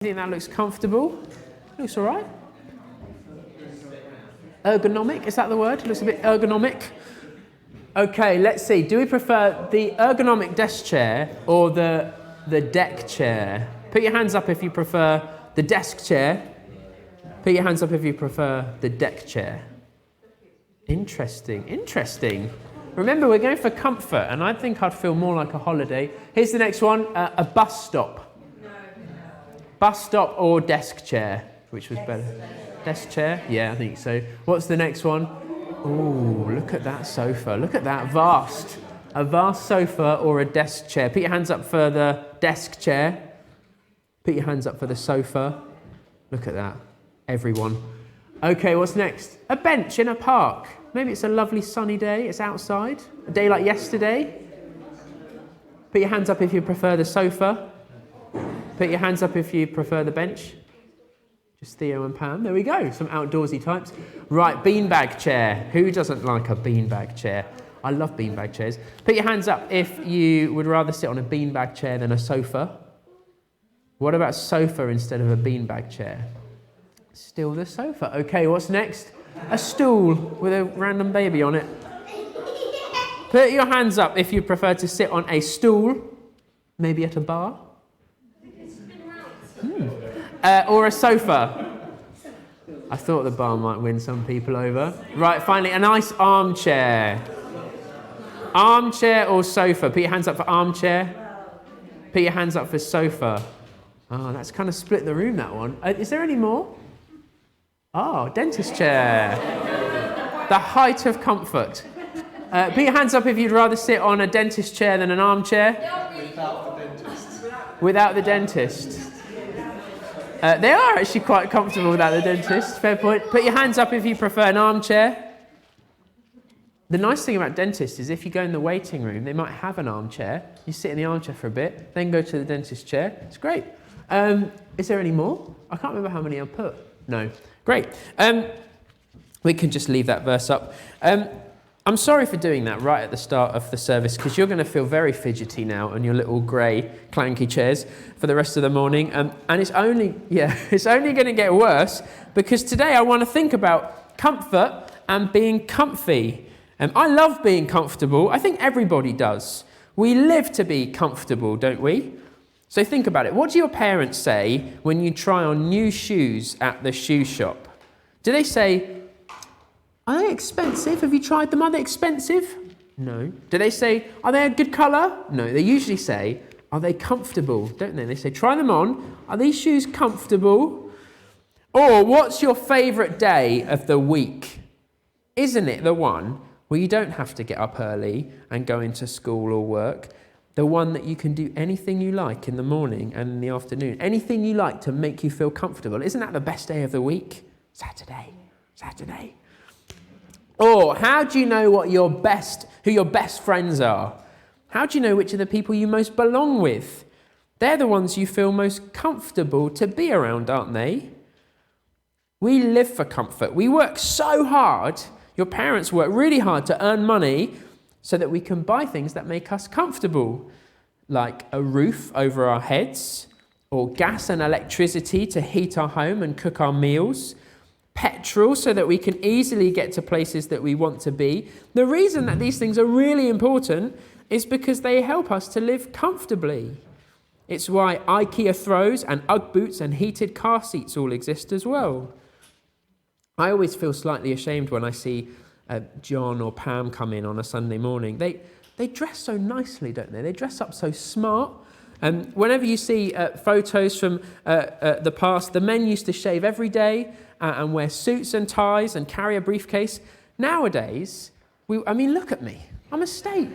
You think that looks comfortable? Looks all right. Ergonomic, is that the word? Looks a bit ergonomic. Okay, let's see. Do we prefer the ergonomic desk chair or the deck chair? Put your hands up if you prefer the desk chair. Put your hands up if you prefer the deck chair. Interesting. Remember, we're going for comfort, and I think I'd feel more like a holiday. Here's the next one, a bus stop. Bus stop or desk chair? Which was better? Desk chair? Yeah, I think so. What's the next one? Ooh, look at that sofa. Look at that, vast. A vast sofa or a desk chair. Put your hands up for the desk chair. Put your hands up for the sofa. Look at that, everyone. Okay, what's next? A bench in a park. Maybe it's a lovely sunny day, it's outside. A day like yesterday. Put your hands up if you prefer the sofa. Put your hands up if you prefer the bench. Just Theo and Pam. There we go. Some outdoorsy types. Right, beanbag chair. Who doesn't like a beanbag chair? I love beanbag chairs. Put your hands up if you would rather sit on a beanbag chair than a sofa. What about sofa instead of a beanbag chair? Still the sofa. Okay, what's next? A stool with a random baby on it. Put your hands up if you prefer to sit on a stool, maybe at a bar. Or a sofa. I thought the bar might win some people over. Right, finally, a nice armchair. Armchair or sofa? Put your hands up for armchair. Put your hands up for sofa. Oh, that's kind of split the room, that one. Is there any more? Oh, dentist chair. The height of comfort. Put your hands up if you'd rather sit on a dentist chair than an armchair. Without the dentist. Without the dentist. They are actually quite comfortable without the dentist. Fair point. Put your hands up if you prefer an armchair. The nice thing about dentists is if you go in the waiting room, they might have an armchair. You sit in the armchair for a bit, then go to the dentist chair. It's great. Is there any more? I can't remember how many I put. No. Great. We can just leave that verse up. I'm sorry for doing that right at the start of the service because you're going to feel very fidgety now on your little grey clanky chairs for the rest of the morning. And it's only going to get worse because today I want to think about comfort and being comfy. I love being comfortable. I think everybody does. We live to be comfortable, don't we? So think about it. What do your parents say when you try on new shoes at the shoe shop? Do they say, are they expensive? Have you tried them? Are they expensive? No. Do they say, are they a good colour? No. They usually say, are they comfortable? Don't they? They say, try them on. Are these shoes comfortable? Or what's your favourite day of the week? Isn't it the one where you don't have to get up early and go into school or work? The one that you can do anything you like in the morning and in the afternoon. Anything you like to make you feel comfortable. Isn't that the best day of the week? Saturday. Or how do you know who your best friends are? How do you know which are the people you most belong with? They're the ones you feel most comfortable to be around, aren't they? We live for comfort. We work so hard. Your parents work really hard to earn money so that we can buy things that make us comfortable, like a roof over our heads, or gas and electricity to heat our home and cook our meals, petrol so that we can easily get to places that we want to be. The reason that these things are really important is because they help us to live comfortably. It's why IKEA throws and Ugg boots and heated car seats all exist as well. I always feel slightly ashamed when I see John or Pam come in on a Sunday morning. They dress so nicely, don't they? They dress up so smart. Whenever you see photos from the past, the men used to shave every day and wear suits and ties and carry a briefcase. Nowadays, look at me. I'm a state.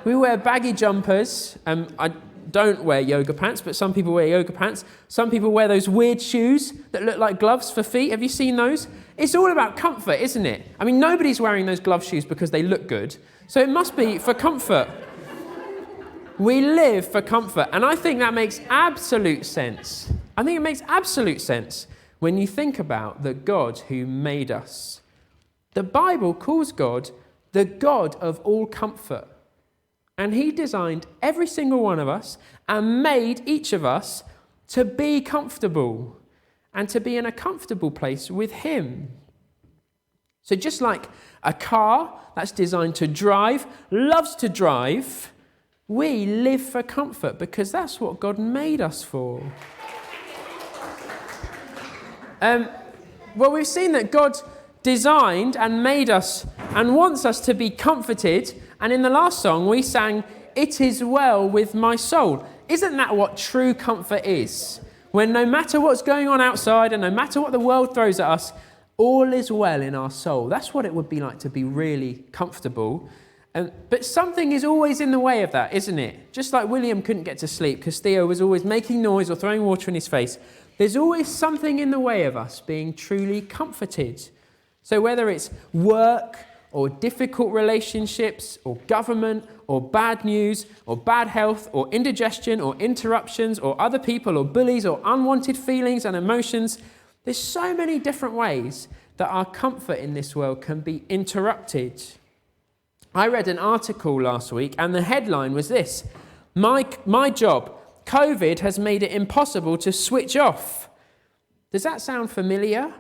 We wear baggy jumpers. I don't wear yoga pants, but some people wear yoga pants. Some people wear those weird shoes that look like gloves for feet. Have you seen those? It's all about comfort, isn't it? Nobody's wearing those glove shoes because they look good. So it must be for comfort. We live for comfort. And I think that makes absolute sense. I think it makes absolute sense when you think about the God who made us. The Bible calls God the God of all comfort. And he designed every single one of us and made each of us to be comfortable and to be in a comfortable place with him. So just like a car that's designed to drive, loves to drive, we live for comfort because that's what God made us for. Well, we've seen that God designed and made us and wants us to be comforted. And in the last song, we sang, "It is well with my soul." Isn't that what true comfort is? When no matter what's going on outside and no matter what the world throws at us, all is well in our soul. That's what it would be like to be really comfortable. But something is always in the way of that, isn't it? Just like William couldn't get to sleep because Theo was always making noise or throwing water in his face. There's always something in the way of us being truly comforted. So whether it's work or difficult relationships or government or bad news or bad health or indigestion or interruptions or other people or bullies or unwanted feelings and emotions, there's so many different ways that our comfort in this world can be interrupted. I read an article last week and the headline was this: My job, COVID has made it impossible to switch off. Does that sound familiar?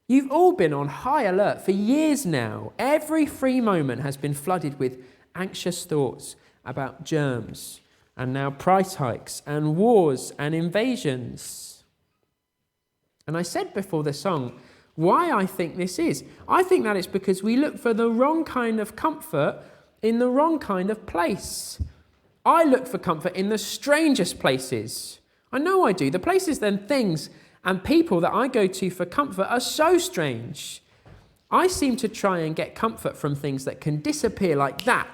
You've all been on high alert for years now. Every free moment has been flooded with anxious thoughts about germs and now price hikes and wars and invasions. And I said before the song why I think this is. I think that it's because we look for the wrong kind of comfort in the wrong kind of place. I look for comfort in the strangest places. I know I do. The places, then, things and people that I go to for comfort are so strange. I seem to try and get comfort from things that can disappear like that.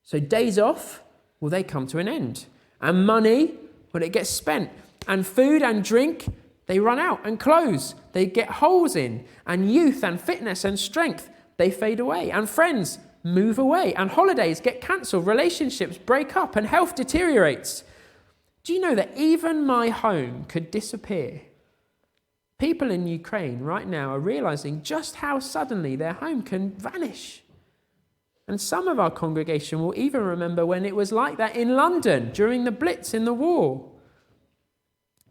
So days off, well, they come to an end. And money, well, it gets spent. And food and drink, they run out and close. They get holes in. And youth and fitness and strength, they fade away. And friends move away. And holidays get cancelled. Relationships break up and health deteriorates. Do you know that even my home could disappear? People in Ukraine right now are realizing just how suddenly their home can vanish. And some of our congregation will even remember when it was like that in London during the Blitz in the war.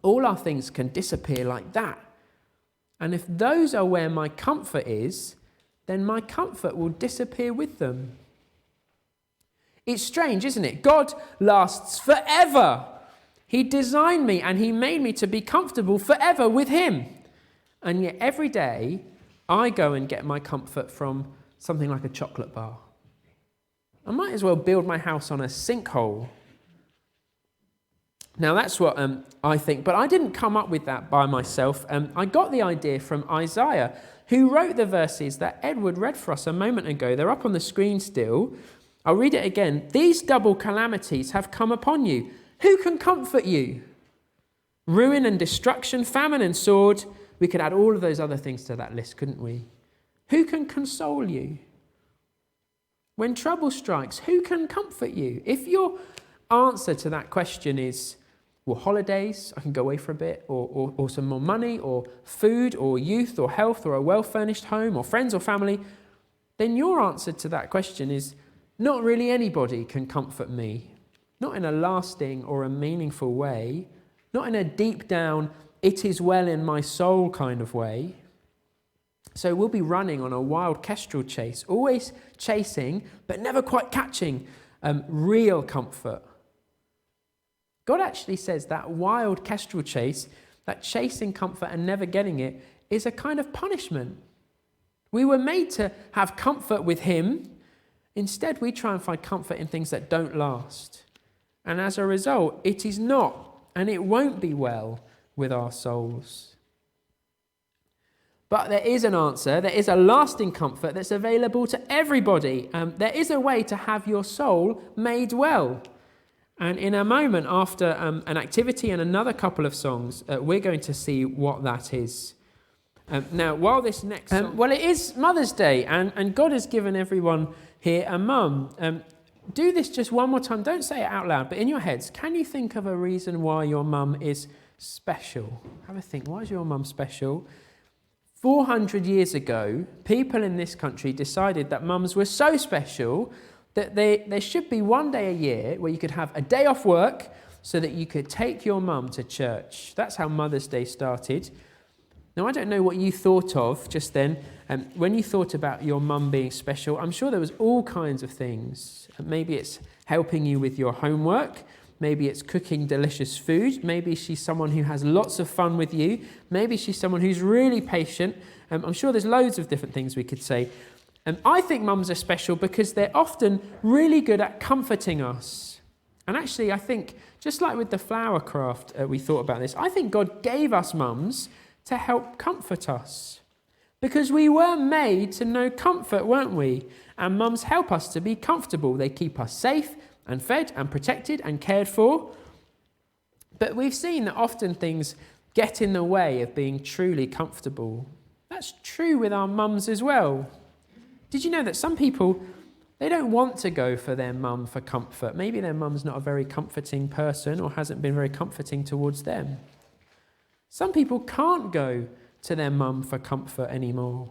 All our things can disappear like that. And if those are where my comfort is, then my comfort will disappear with them. It's strange, isn't it? God lasts forever. He designed me and he made me to be comfortable forever with him. And yet every day I go and get my comfort from something like a chocolate bar. I might as well build my house on a sinkhole. Now that's what I think, but I didn't come up with that by myself. I got the idea from Isaiah, who wrote the verses that Edward read for us a moment ago. They're up on the screen still. I'll read it again. These double calamities have come upon you. Who can comfort you? Ruin and destruction, famine and sword. We could add all of those other things to that list, couldn't we? Who can console you? When trouble strikes, who can comfort you? If your answer to that question is, well, holidays, I can go away for a bit, or some more money, or food, or youth, or health, or a well-furnished home, or friends or family, then your answer to that question is, not really anybody can comfort me. Not in a lasting or a meaningful way, not in a deep down, it is well in my soul kind of way. So we'll be running on a wild kestrel chase, always chasing, but never quite catching real comfort. God actually says that wild kestrel chase, that chasing comfort and never getting it, is a kind of punishment. We were made to have comfort with him. Instead, we try and find comfort in things that don't last. And as a result, it is not, and it won't be well with our souls. But there is an answer, there is a lasting comfort that's available to everybody. There is a way to have your soul made well. And in a moment, after an activity and another couple of songs, we're going to see what that is. Now, while this next song... well, it is Mother's Day, and God has given everyone here a mum. Do this just one more time. Don't say it out loud, but in your heads, can you think of a reason why your mum is special? Have a think. Why is your mum special? 400 years ago, people in this country decided that mums were so special that there should be one day a year where you could have a day off work so that you could take your mum to church. That's how Mother's Day started. Now, I don't know what you thought of just then. When you thought about your mum being special, I'm sure there was all kinds of things. Maybe it's helping you with your homework. Maybe it's cooking delicious food. Maybe she's someone who has lots of fun with you. Maybe she's someone who's really patient. I'm sure there's loads of different things we could say. I think mums are special because they're often really good at comforting us. And actually, I think, just like with the flower craft, we thought about this, I think God gave us mums to help comfort us. Because we were made to know comfort, weren't we? And mums help us to be comfortable. They keep us safe and fed and protected and cared for. But we've seen that often things get in the way of being truly comfortable. That's true with our mums as well. Did you know that some people, they don't want to go for their mum for comfort? Maybe their mum's not a very comforting person or hasn't been very comforting towards them. Some people can't go to their mum for comfort anymore.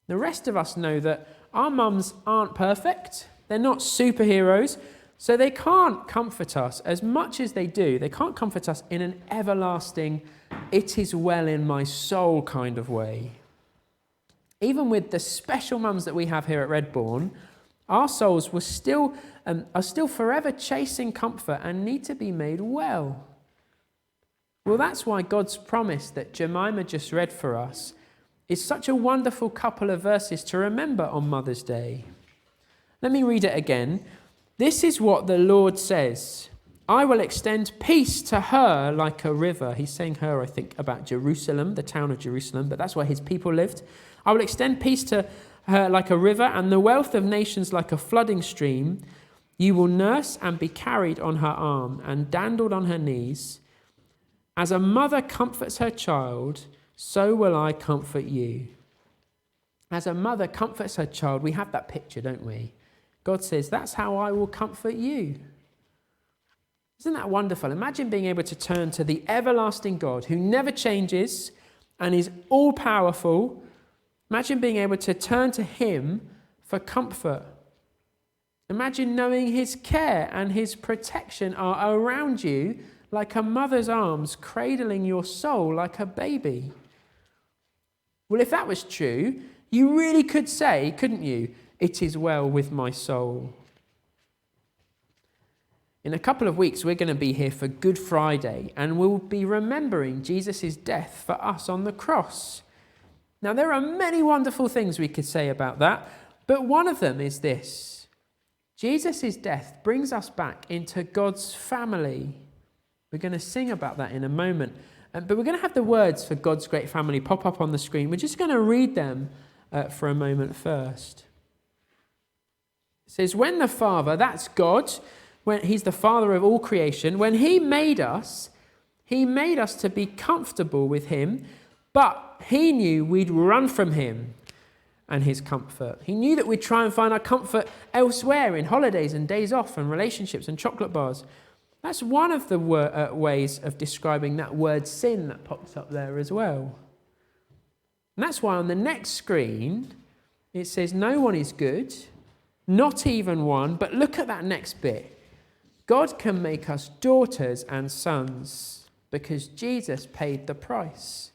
The rest of us know that our mums aren't perfect. They're not superheroes, so they can't comfort us as much as they do. They can't comfort us in an everlasting, it is well in my soul kind of way. Even with the special mums that we have here at Redbourne, our souls are still forever chasing comfort and need to be made well. Well, that's why God's promise that Jemima just read for us is such a wonderful couple of verses to remember on Mother's Day. Let me read it again. This is what the Lord says. I will extend peace to her like a river. He's saying her, I think, about Jerusalem, the town of Jerusalem, but that's where his people lived. I will extend peace to her like a river and the wealth of nations like a flooding stream. You will nurse and be carried on her arm and dandled on her knees. As a mother comforts her child, so will I comfort you. As a mother comforts her child, we have that picture, don't we? God says, that's how I will comfort you. Isn't that wonderful? Imagine being able to turn to the everlasting God who never changes and is all-powerful. Imagine being able to turn to him for comfort. Imagine knowing his care and his protection are around you like a mother's arms cradling your soul like a baby. Well, if that was true, you really could say, couldn't you, it is well with my soul. In a couple of weeks, we're going to be here for Good Friday, and we'll be remembering Jesus' death for us on the cross. Now, there are many wonderful things we could say about that, but one of them is this. Jesus' death brings us back into God's family. We're going to sing about that in a moment. But we're going to have the words for God's great family pop up on the screen. We're just going to read them for a moment first. It says, when the Father, that's God, when he's the Father of all creation, when he made us to be comfortable with him, but he knew we'd run from him and his comfort. He knew that we'd try and find our comfort elsewhere in holidays and days off and relationships and chocolate bars. That's one of the ways of describing that word sin that pops up there as well. And that's why on the next screen, it says, no one is good, not even one. But look at that next bit. God can make us daughters and sons because Jesus paid the price.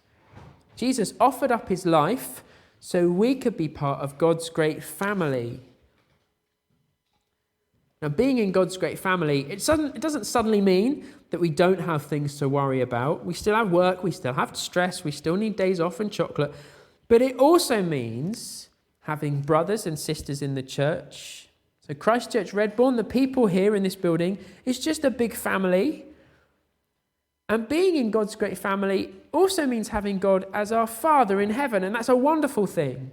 Jesus offered up his life so we could be part of God's great family. Now, being in God's great family, it doesn't suddenly mean that we don't have things to worry about. We still have work, we still have stress, we still need days off and chocolate. But it also means having brothers and sisters in the church. So Christ Church Redbourne, the people here in this building, is just a big family. And being in God's great family also means having God as our Father in heaven, and that's a wonderful thing.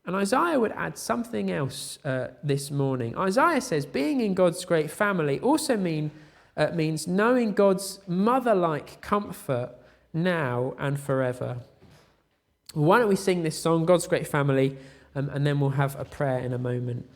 And Isaiah would add something else this morning. Isaiah says being in God's great family also means knowing God's mother-like comfort now and forever. Why don't we sing this song, God's Great Family, and then we'll have a prayer in a moment.